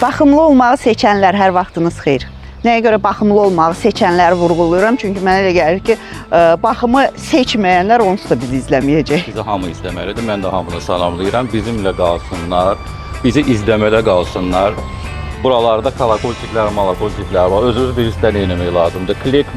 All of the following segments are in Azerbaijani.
Baxımlı olmağı seçənlər hər vaxtınız xeyir. Nəyə görə baxımlı olmağı seçənləri vurğuluyorum? Çünki mənə elə gəlir ki, baxımı seçməyənlər onsuz da bizi izləməyəcək. Bizi hamı izləməlidir. Mən də hamını salamlayıram. Bizimlə qalsınlar, bizi izləmədə qalsınlar. Buralarda kolakoltiklər, malakoltiklər var. Özünüz bilirsə nə etmək lazımdır. Klik,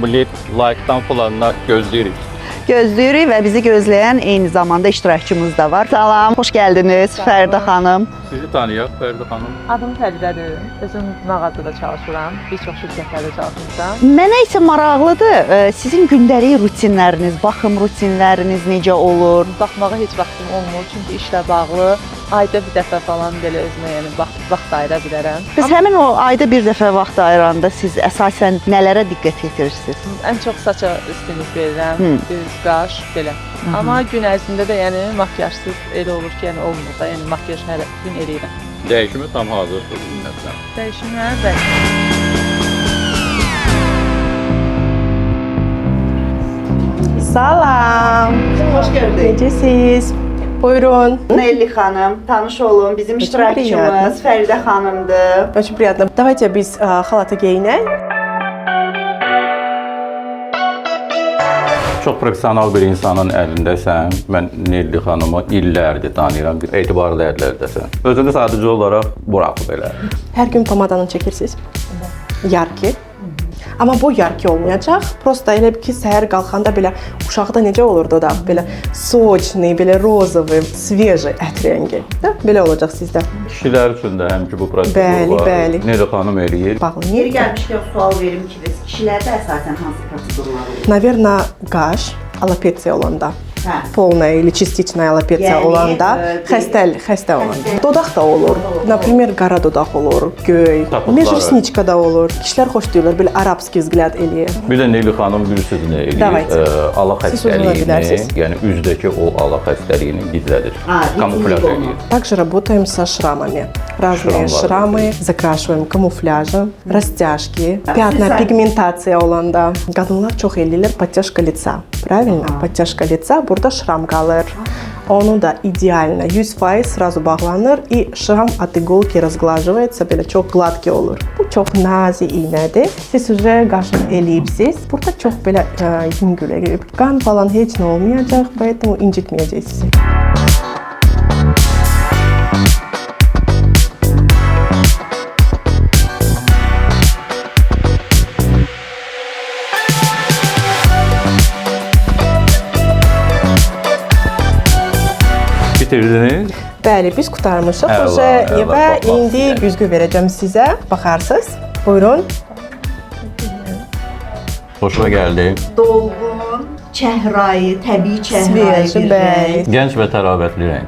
like-dan falanla gözləyirik. Gözləyirik və bizi gözləyən eyni zamanda iştirakçımız da var. Salam, xoş gəldiniz Fəridə xanım. Sizi tanıyaq Fəridə xanım. Adım Fəridədir. Özüm mağazada çalışıram. Bir çox şirkətlərdə çalışmışam. Mənə isə maraqlıdır, sizin gündəlik rutinləriniz, baxım rutinləriniz necə olur? Baxmağa heç vaxtım olmur, çünki işlə bağlı. Ayda bir dəfə falan belə özümə yəni vaxt ayıra bilərəm. Biz həmin o ayda bir dəfə vaxt ayıranda siz əsasən nələrə diqqət yetirirsiniz? Ən çox saça üstünlük verirəm, üz, qaş, belə. Amma gün ərzində də yəni makiyajsız elə olur ki, yəni olmur da, yəni makiyaj hər gün eləyirəm. Dəyişimi tam hazırsınız ümumiyyətlə. Dəyişimlər bəli. Salam. Xoş gəldiniz. Necəsiz? Buyurun. Nelli xanım, tanış olun. Bizim iştirakçımız Fəridə xanımdır. Очень приятно. Давайте biz xalatı geyinək. Çox professional bir insanın əlindəsən. Mən Nelli xanımı illərdir tanıyıram. Etibarlı əllərdəsən. Özünü sadəcə olaraq buraxıb elə. Hər gün pomadanı çəkirsiniz. Yarki. Amma bu yarki olmayacaq. Prosta elə ki, səhər qalxanda belə uşaqda necə olurdu da, belə soçni, belə rozovый, sveji ət rəngi. Da belə olacaq sizdə. Kişilər üçün də həmki bu prosedur Bəli, var. bəli. Nelli xanım eləyir. Bağlayın. Yeri gəlmişkən sual verim ki, biz kişilərdə əsasən hansı prosedurlar olur? Наверное, qaş, alopetsiya olanda. Hə. Polная или частичная alopetsiya Yəni, olanda, xəstə olanda. Dodaq da olur. Например, qara dodaq olur, göy. Tapıqları. Межресniçka da olur. Kişilər xoşlayırlar belə arabski vzгляд eləyir. Bir də Nelli xanım bilirsiniz nə eləyir? Davайте. Ala Siz uzuna xəstəliyini, bilərsiniz. yəni üzdəki o ala xəstəliyini gizlədir. Kamufляж eləyir. Также работаем со шрамами. Разные шрамы закрашиваем камуфляжем, растяжки, пятна, pigmentasiya olanda. Qadınlar çox eləyirlər подтяжка лица. Правильно? Подтяжка лица, burada şram qalır. Onu da идеально 100% сразу bağlanır и şram от иголки разглаживается, belə çox gladki olur. Bu çox nazik iynədir. Siz уже qaşını eləyibsiz. Burada çox belə yüngül eləyib. Qan falan heç nə olmayacaq, поэтому incitməyəcək sizi. Bitirdiniz? Bəli, biz qurtarmışıq. Əla, Уже əla, evə bax, indi bax. güzgü verəcəm sizə. Baxarsınız. Buyurun. Xoşuma gəldi. Dolğun, çəhrayı, təbii çəhrayı Sveji, bir bəli. rəng. Gənc və təravətli rəng.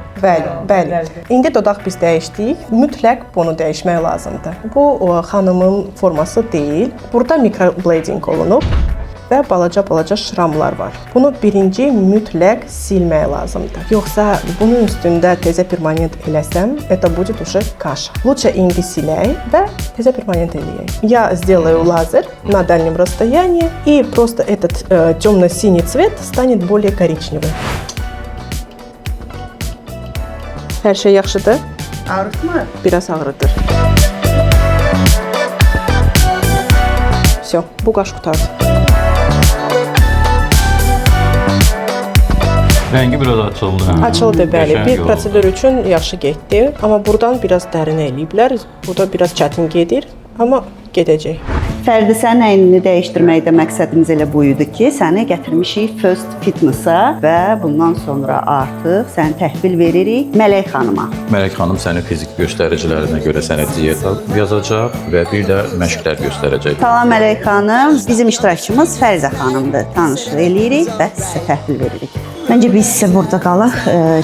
Bəli. İndi dodaq biz dəyişdik. Mütləq bunu dəyişmək lazımdır. Bu xanımın forması deyil. Burada mikroblading olunub və balaca şramlar var. Bunu birinci mütləq silmək lazımdır. Yoxsa bunun üstündə təzə permanent eləsəm, это будет уже каша. Лучше indi silək və təzə permanent eləyək. Я сделаю лазер на дальнем расстоянии, и просто этот темно-синий цвет станет более коричневым. Hər şey yaxşıdır? Ağrıtmır. Biraz ağrıdır. Все, bu qaş qurtardı. Rəngi biraz açıldı. Açıldı, bəli. Qəşəng Bir oldu. prosedur üçün yaxşı getdi. Amma buradan biraz dərin eləyiblər. Burada biraz çətin gedir, amma gedəcək. Fəridə, sənin əynini dəyişdirməkdə məqsədimiz elə bu idi ki, səni gətirmişik First Fitness-a və bundan sonra artıq səni təhvil veririk Mələk xanıma. Mələk xanım sənin fizik göstəricilərinə görə sənə diyeta yazacaq və bir də məşqlər göstərəcək. Salam Mələk xanım, bizim iştirakçımız Fəridə xanımdır. Tanış eləyirik və sizə təhvil veririk. Məncə biz sizə burada qalaq,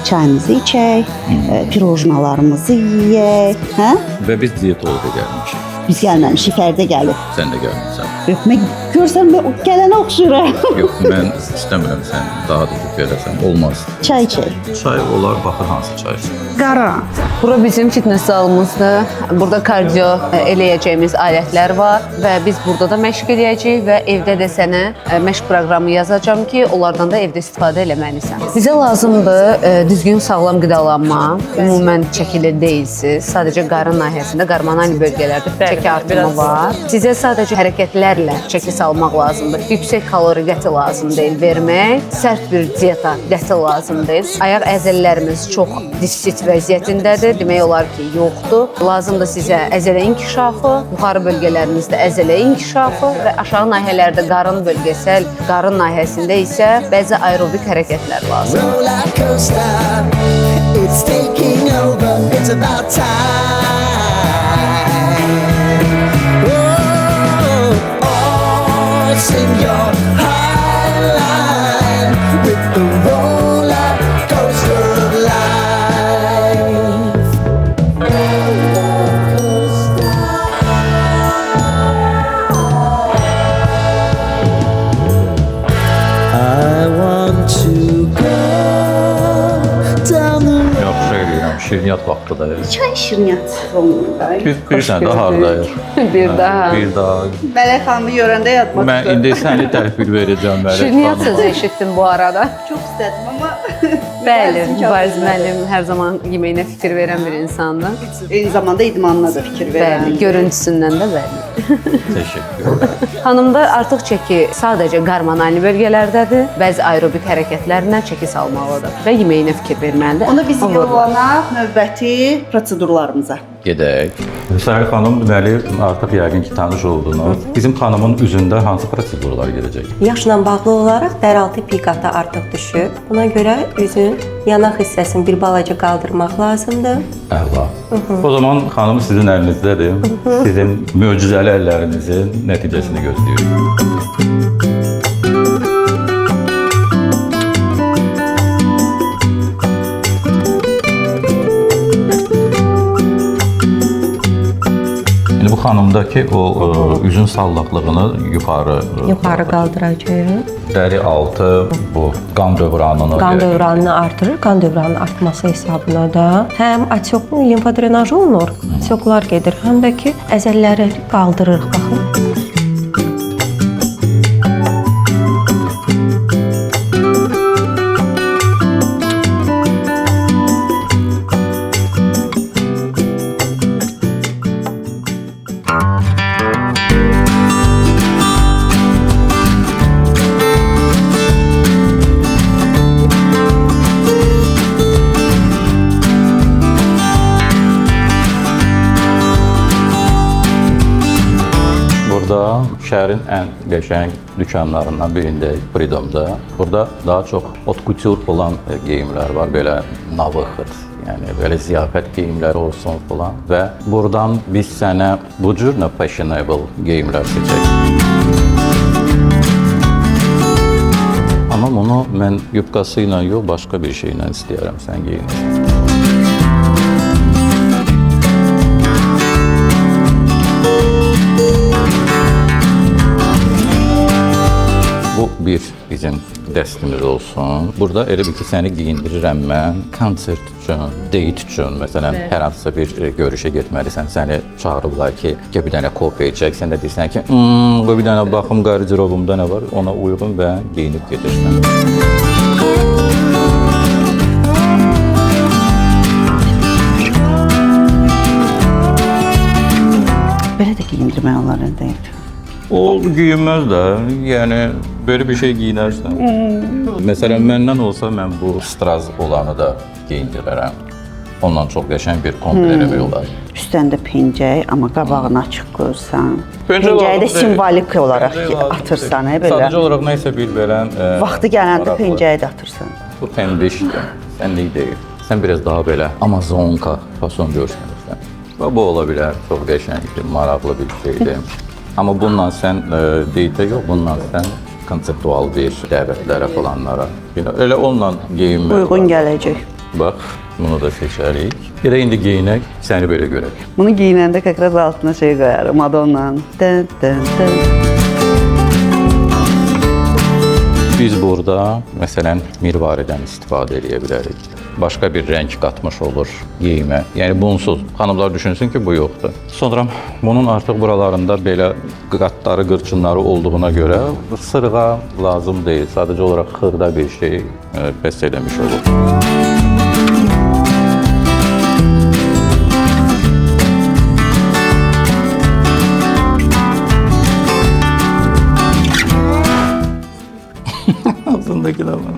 çayımızı içək, pirojnalarımızı yeyək, hə? Və biz diyetoloqa gəlmişik. Biz gəlməmişik, Fəridə gəlib. Sən də gəlmirsən. Yox, mən görsən, gələnə oxşuram. Yox, mən istəmirəm sən daha da verəsən? Olmaz. Çay içək. Çay olar, baxır hansı çay? Qara. Bura bizim fitness zalımızdır. Burada kardio eləyəcəyimiz alətlər var və biz burada da məşq edəcəyik və evdə də sənə məşq proqramı yazacağam ki, onlardan da evdə istifadə eləməlisən. Bizə lazımdır düzgün sağlam qidalanma. Ümumən çəkili deyilsiz. Sadəcə qarın nahiyəsində, qarmanal bölgələrdə çəki artımı var. Sizə sadəcə hərəkətlərlə çəki salmaq lazımdır. Yüksək kalori qəti lazım deyil vermək. Sərt bir diyeta qəti lazım deyil. Ayaq əzələlərimiz çox disit vəziyyətindədir. Demək olar ki, yoxdur. Lazımdır sizə əzələ inkişafı, yuxarı bölgələrinizdə əzələ inkişafı və aşağı nahiyələrdə qarın bölgəsəl, qarın nahiyəsində isə bəzi aerobik hərəkətlər lazımdır. Roller coaster, it's taking over. It's about time. Oh, oh, sing your high line with the roller coaster of life. Roller coaster. I want to go down the road. Yaxşı eləyirəm, şirniyyat vaxtıdayıq. Çay şirniyyat olmalı. Biz bilirsən də hardayıq. Bir daha. Bir daha. Mələk xanımı görəndə yadıma Mən düşdü. indi səni təhvil verəcəm Mələk Şirniyyat xanım. sözü eşitdim bu arada. Çox istədim amma Bəli, Mübariz müəllim hər zaman yeməyinə fikir verən bir insandır. eyni zamanda idmanına da fikir verən. Bəli, görüntüsündən də bəli. Təşəkkür. Xanımda artıq çəki sadəcə qarmanal bölgələrdədir. Bəzi aerobik hərəkətlərlə çəki salmalıdır və yeməyinə fikir verməlidir. Onu biz Olur. yollanaq növbəti prosedurlarımıza. Gedək. Səhər xanım deməli artıq yəqin ki tanış oldunuz. Bizim xanımın üzündə hansı prosedurlar gedəcək? Yaşla bağlı olaraq dəraltı piqatı artıq düşüb. Buna görə üzün yanaq hissəsini bir balaca qaldırmaq lazımdır. Əla. O zaman xanım sizin əlinizdədir. Sizin möcüzəli əllərinizin nəticəsini gözləyirik. İndi bu xanımdakı o üzün sallaqlığını Yuxarı qaldıracağıq. dəri altı bu qan dövranını Qan dövranını artırır. Qan dövranının artması hesabına da həm atoklu limfa drenajı olunur, atoklar gedir, həm də ki əzələləri qaldırırıq. Baxın. Burada şəhərin ən qəşəng dükanlarından birindəyik, Freedom'da. Burada daha çox haute couture olan geyimlər var, belə navıxıt, yəni belə ziyafət geyimləri olsun falan və buradan biz sənə bu cür fashionable geyimlər seçək. Amma bunu mən yubkası ilə yox, başqa bir şeylə istəyərəm sən geyinirsən. Bu bir bizim dəstimiz olsun. Burada elə bir ki, səni geyindirirəm mən konsert üçün, date üçün. Məsələn, hər hansısa bir görüşə getməlisən, səni çağırıblar ki, bir dənə kofe içək, sən də deyirsən ki, bir dənə baxım qardirobumda nə var, ona uyğun və geyinib gedirsən. Belə də geyindirmək olar deyil. O geyinməz də, yəni böyle bir şey giyinərsən. Məsələn, məndən olsa mən bu straz olanı da geyindirərəm. Ondan çox qəşəng bir kombinləmək olar. Üstəndə pencək, amma qabağını açıq qoyursan. Pencək Pencəyi də lazım simvolik deyil. olaraq Pencək lazım atırsan, deyil. belə. Sadəcə olaraq nə isə bir belə Vaxtı gələndə maraqlı. pencəyi də atırsan. Bu pembişdir, sənlik deyil. Sən biraz daha belə Amazonka fason görsənirsən. Və bu ola bilər, çox qəşəngdir, maraqlı bir şeydir. Amma bununla sən deyitə yox, bununla sən konseptual bir dəvətlərə falanlara. Elə onunla geyinmək Uyğun olar. gələcək. Bax, bunu da seçərik. Gedək indi geyinək, səni belə görək. Bunu giyinəndə kakraz altına şey qoyarım, Madonna. Dın dın dın. Biz burada məsələn mirvaridən istifadə edə bilərik. Başqa bir rəng qatmış olur geyimə. Yəni bunsuz xanımlar düşünsün ki, bu yoxdur. Sonra bunun artıq buralarında belə qatları, qırçınları olduğuna görə sırğa lazım deyil. Sadəcə olaraq xırda bir şey bəs eləmiş olur. Ağzındakı da var.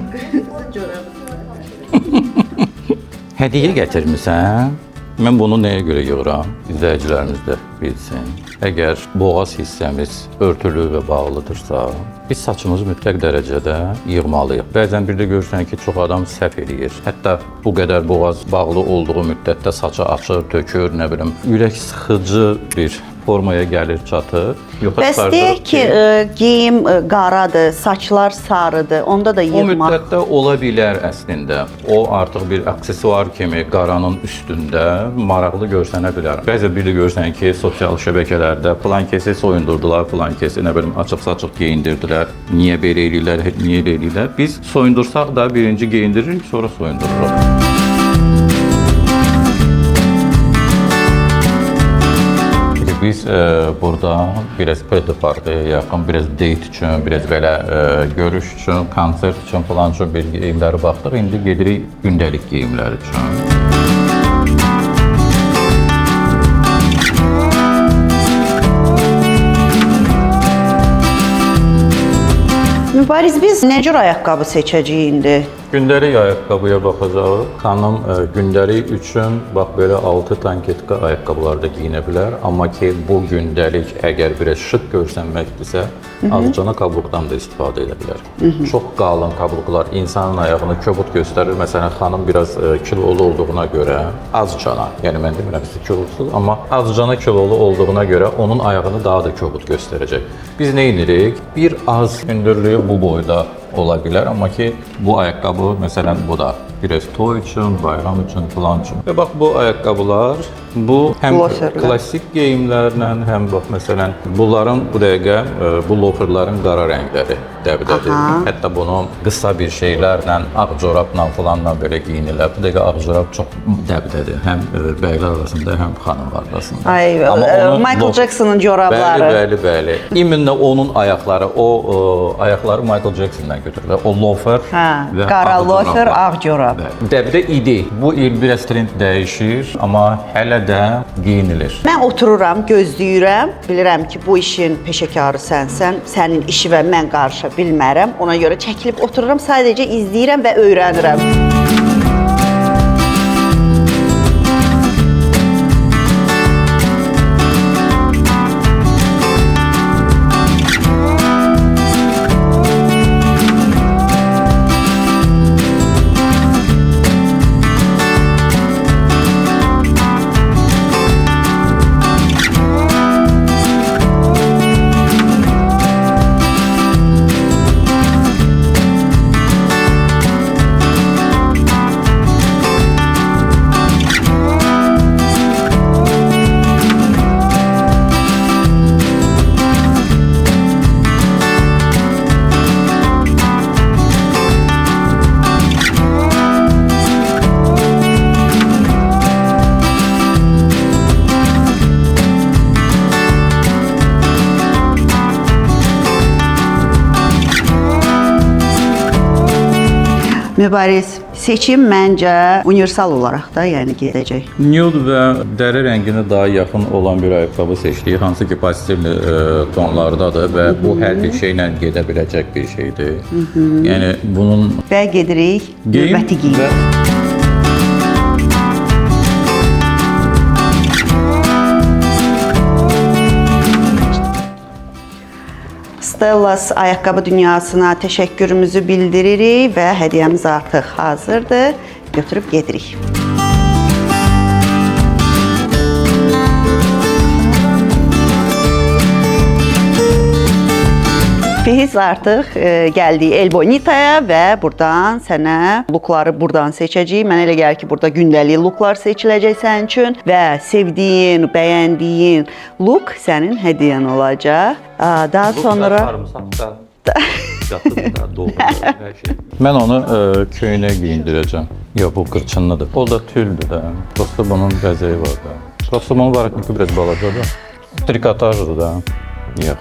Hədiyyə gətirmisən. Mən bunu nəyə görə yığıram? İzləyicilərimiz də bilsin. Əgər boğaz hissəmiz örtülü və bağlıdırsa, biz saçımızı mütləq dərəcədə yığmalıyıq. Bəzən bir də görürsən ki, çox adam səhv eləyir. Hətta bu qədər boğaz bağlı olduğu müddətdə saçı açır, tökür, nə bilim, ürək sıxıcı bir formaya gəlir, çatır. Bəs deyək ki, geyim qaradır, saçlar sarıdır, onda da O yığmaq. müddətdə ola bilər əslində. O artıq bir aksesuar kimi qaranın üstündə maraqlı görsənə bilər. Bəzən bir də görürsən ki, sosial şəbəkələrdə filan kəsi soyundurdular, filan kəsi nə bilim açıq-saçıq geyindirdilər. Niyə belə eləyirlər, niyə belə eləyirlər? Biz soyundursaq da birinci geyindiririk, sonra soyundururuq. Biz burada biraz birthday partiyə yaxın, biraz date üçün, biraz belə görüş üçün, konsert üçün falan üçün bir geyimləri baxdıq. İndi gedirik gündəlik geyimlər üçün. Mübariz, biz nə cür ayaqqabı seçəcəyik indi? Gündəlik ayaqqabıya baxacağıq. Xanım gündəlik üçün bax belə 6 tanketka ayaqqabılar da geyinə bilər. Amma ki bu gündəlik əgər biraz şık görsənməkdirsə, azcana kabukdan da istifadə edə bilər. Çox qalın kabuklar insanın ayağını kobud göstərir. Məsələn, xanım biraz kilolu olduğuna görə azcana, yəni mən demirəm sizə kilosuz, amma azcana kilolu olduğuna görə onun ayağını daha da kobud göstərəcək. Biz nə edirik? Bir az hündürlüyü bu boyda ola bilər, amma ki bu ayaqqabı məsələn bu da biraz toy üçün, bayram üçün, filan üçün. Və bax bu ayaqqabılar bu həm Loferlər. klassik geyimlərlə, həm bax məsələn bunların bu dəqiqə bu loferlərin qara rəngləri dəbdədir. Hətta bunu qısa bir şeylərlə, ağ corabla filanla belə geyinirlər. Bu dəqiqə ağ corab çox dəbdədir. Həm bəylər arasında, həm xanımlar arasında. Ay, Michael Jackson'ın corabları. Bəli. İminlə onun ayaqları, o ayaqları Michael Jackson'dan götürülür. O lofer və qara ağ lofer, corablar. ağ corab. Dəbdə idi. Bu il biraz trend dəyişir, amma hələ də geyinilir. Mən otururam, gözləyirəm. Bilirəm ki, bu işin peşəkarı sənsən. Sənin işi və mən qarışa bilmərəm. Ona görə çəkilib otururam, sadəcə izləyirəm və öyrənirəm. Mübariz, seçim məncə universal olaraq da, yəni gedəcək. Nude və dəri rənginə daha yaxın olan bir ayaqqabı seçdik, hansı ki pastel tonlardadır və bu hər bir şeylə gedə biləcək bir şeydir. Yəni bunun Və gedirik növbəti geyim. Stellas ayaqqabı dünyasına təşəkkürümüzü bildiririk və hədiyyəmiz artıq hazırdır. Götürüb gedirik. Biz artıq gəldik Elbonitaya və buradan sənə lookları buradan seçəcəyik. Mənə elə gəlir ki, burada gündəlik looklar seçiləcək sənin üçün və sevdiyin, bəyəndiyin look sənin hədiyyən olacaq. Daha sonra Yatıb da doğru hər şey. Mən onu köynə giyindirəcəm. Yox, bu qırçınlıdır. O da tüldür də. Prosta bunun bəzəyi var da. Prosta bunun varakniki biraz balacadır. Trikotajdır da. Yox.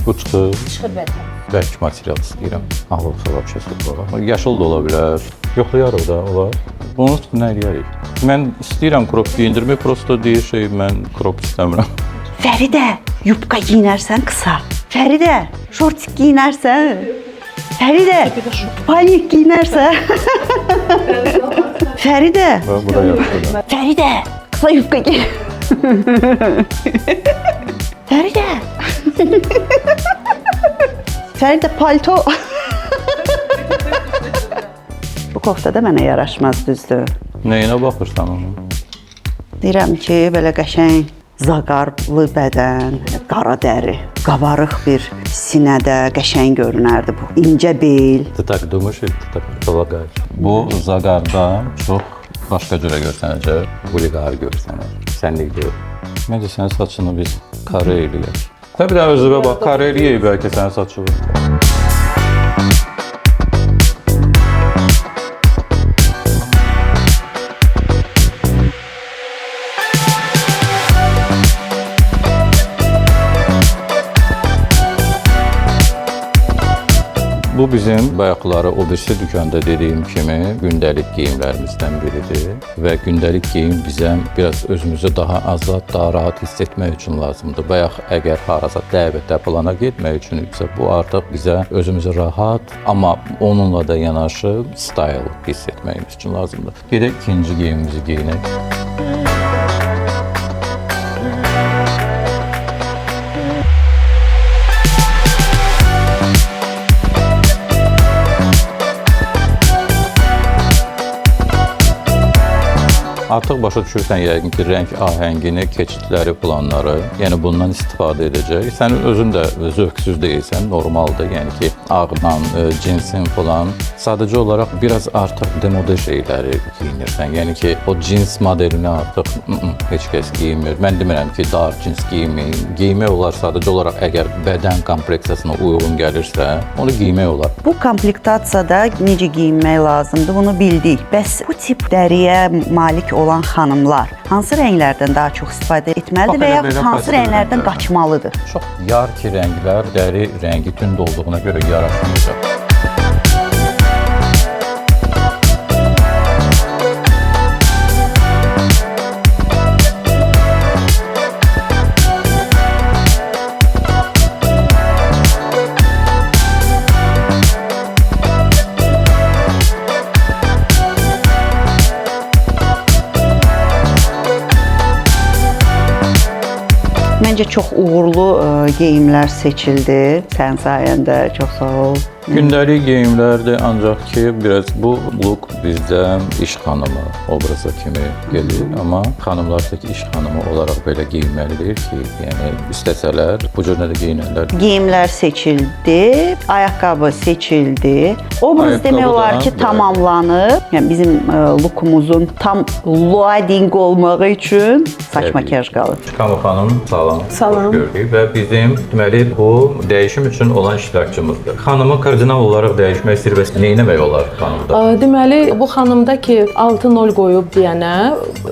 Bu çıxır. Bərk material istəyirəm. Ağlıqsa vəbşə sıxılar. Yaşıl da ola bilər. Yoxlayarıq da, olar. Bunun üstünə nə eləyərik? Mən istəyirəm krop giyindirmək, prosta deyir şey, mən krop istəmirəm. Fəridə, yubka giyinərsən qısa. Fəridə, şortik giyinərsən. Fəridə, panik giyinərsən. Fəridə. Bu da yaxşıdır. Fəridə, qısa yubka giyin. Fəridə. Fəridə, palto. Bu kofta da mənə yaraşmaz, düzdür. Nəyinə baxırsan onun? Deyirəm ki, belə qəşəng zaqarlı bədən, qara dəri, qabarıq bir sinədə qəşəng görünərdi bu. İncə bel. Ты так думаешь, или ты так предполагаешь? Bu zaqarda çox başqa cürə görsənəcək, quliqar görsənər. Sənlik deyil. Məncə sənin saçını biz kare eləyək. Sən bir də özünə bax, kare eləyək bəlkə sənin saçını. Bu bizim bayaqları o birisi dükanda dediyim kimi gündəlik geyimlərimizdən biridir və gündəlik geyim bizə biraz özümüzü daha azad, daha rahat hiss etmək üçün lazımdır. Bayaq əgər harasa dəvətə, plana getmək üçün isə bu artıq bizə özümüzü rahat, amma onunla da yanaşı style hiss etməyimiz üçün lazımdır. Gedək ikinci geyimimizi geyinək. Artıq başa düşürsən yəqin ki, rəng ahəngini, keçidləri, planları, yəni bundan istifadə edəcək. Sən özün də zövqsüz deyilsən, normaldır. Yəni ki, ağdan, cinsin falan. Sadəcə olaraq biraz artıq demode şeyləri giyinirsən. Yəni ki, o cins modelini artıq heç kəs giymir. Mən demirəm ki, dar cins giyməyin. Giymək olar sadəcə olaraq əgər bədən kompleksiyasına uyğun gəlirsə, onu giymək olar. Bu komplektasiya necə giyinmək lazımdır, bunu bildik. Bəs bu tip dəriyə malik olan xanımlar hansı rənglərdən daha çox istifadə etməlidir və ya hansı rənglərdən qaçmalıdır? Çox yarki rənglər dəri rəngi tünd olduğuna görə yaraşmayacaq. Məncə çox uğurlu geyimlər seçildi. Sənin sayəndə çox sağ ol. Gündəlik geyimlərdir, ancaq ki, biraz bu look bizdə iş xanımı obraza kimi gelir. Amma xanımlar tək iş xanımı olaraq belə geyinməlidir ki, yəni istəsələr bu cür də geyinərlər. Geyimlər seçildi, ayaqqabı seçildi. Obraz demək olar ki, tamamlanıb. Yəni bizim lookumuzun tam loading olmağı üçün saç makyaj qalır. Kamu xanım, salam. Salam. Xoş gördük və bizim deməli bu dəyişim üçün olan iştirakçımızdır. Xanımı kardinal olaraq dəyişmək istəyir və nə etmək olar xanımda? Deməli, bu xanımda ki 6-0 qoyub deyənə,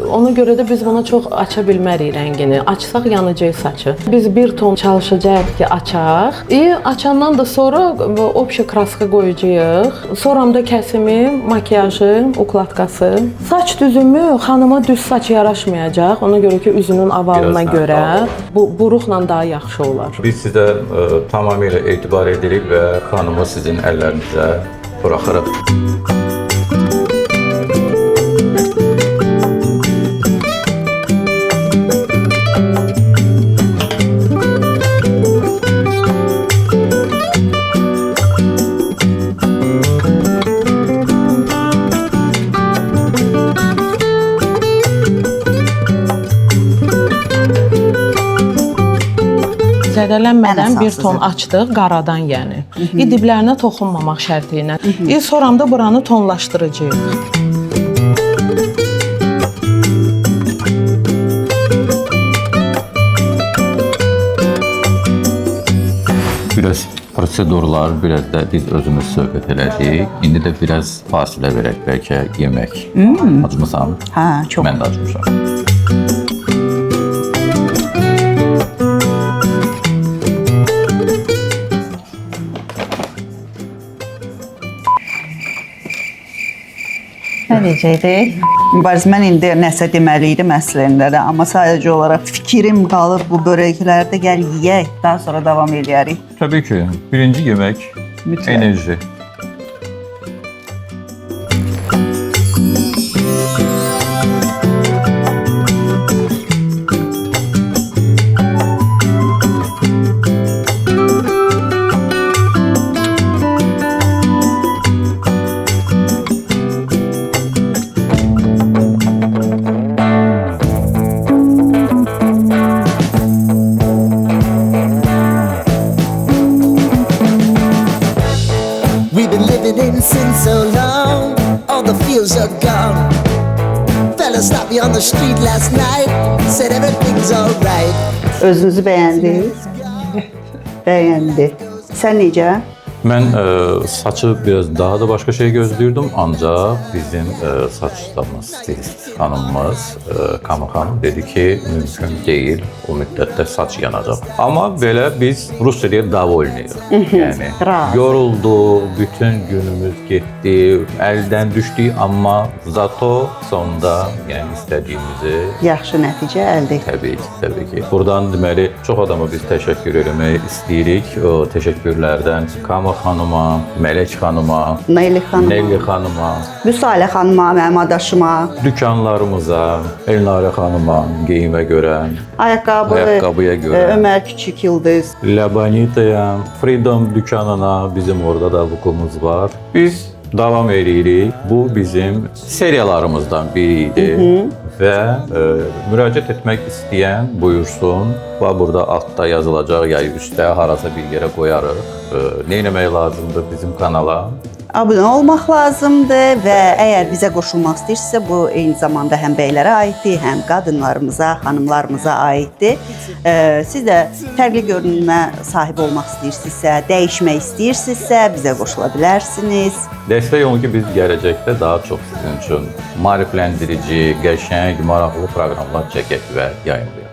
ona görə də biz buna çox aça bilmərik rəngini. Açsaq yanacaq saçı. Biz bir ton çalışacağıq ki, açaq. Açandan da sonra общий kraska qoyacağıq. Sonramda kəsimi, makyajı, ukladkası. Saç düzümü xanıma düz saç yaraşmayacaq. Ona görə ki, üzünün avalına görə bu buruqla daha yaxşı olar. Biz sizə tamamilə etibar edirik və xanımı sizin əllərinizə buraxırıq. Zədələnmədən bir ton açdıq qaradan, yəni. Diblərinə toxunmamaq şərti ilə. Sonramda buranı tonlaşdıracağıq. Biraz prosedurlar biraz da biz özümüz söhbət elədik. İndi də biraz fasilə verək bəlkə yemək. Acmısan? Hə, çox. Mən də acmışam. Nə deyəcəkdik? Mübariz, mən indi nəsə deməli idim əslində də, amma sadəcə olaraq fikrim qalır bu börəklərdə gəl yeyək, daha sonra davam edərik. Təbii ki, birinci yemək Mütləq. enerji. We've been living in sin so long, all the fields are gone. Fella stopped me on the street last night, said everything's alright. Özünüzü bəyəndiniz? Bəyəndi. Sən necə? Mən saçı biraz daha da başqa şey gözləyirdim, ancaq bizim saçlarımız stilist xanımımız Kamı xanım dedi ki, mümkün deyil, o müddətdə saç yanacaq. Amma belə biz Rusiyaya davolnuyuq. Yəni Razı. yoruldu, bütün günümüz getdi, əldən düşdü, amma zato sonda yəni istədiyimizi Yaxşı nəticə əldə etdik. Təbii ki. Buradan deməli çox adama biz təşəkkür eləmək istəyirik. O təşəkkürlərdən Kamı xanıma, Mələk xanıma, Neyli xanım, Nelli xanıma, Müsalə xanıma, mənim adaşıma, dükanlarımıza, Elnarə xanıma geyimə görə, ayaqqabıya görə, Ömər Kiçik Yıldız. Labanitaya, Freedom dükanına bizim orada da vukumuz var. Biz davam edirik. Bu bizim seriyalarımızdan biri idi. Və müraciət etmək istəyən buyursun. Və burada altda yazılacaq ya üstə harasa bir yerə qoyarıq. Nə etmək lazımdır bizim kanala? Abunə olmaq lazımdır və əgər bizə qoşulmaq istəyirsə, bu eyni zamanda həm bəylərə aiddir, həm qadınlarımıza, xanımlarımıza aiddir. Siz də fərqli görünümə sahib olmaq istəyirsinizsə, dəyişmək istəyirsinizsə, bizə qoşula bilərsiniz. Dəstək olun ki, biz gələcəkdə daha çox sizin üçün maarifləndirici, qəşəng, maraqlı proqramlar çəkək və yayınlayaq.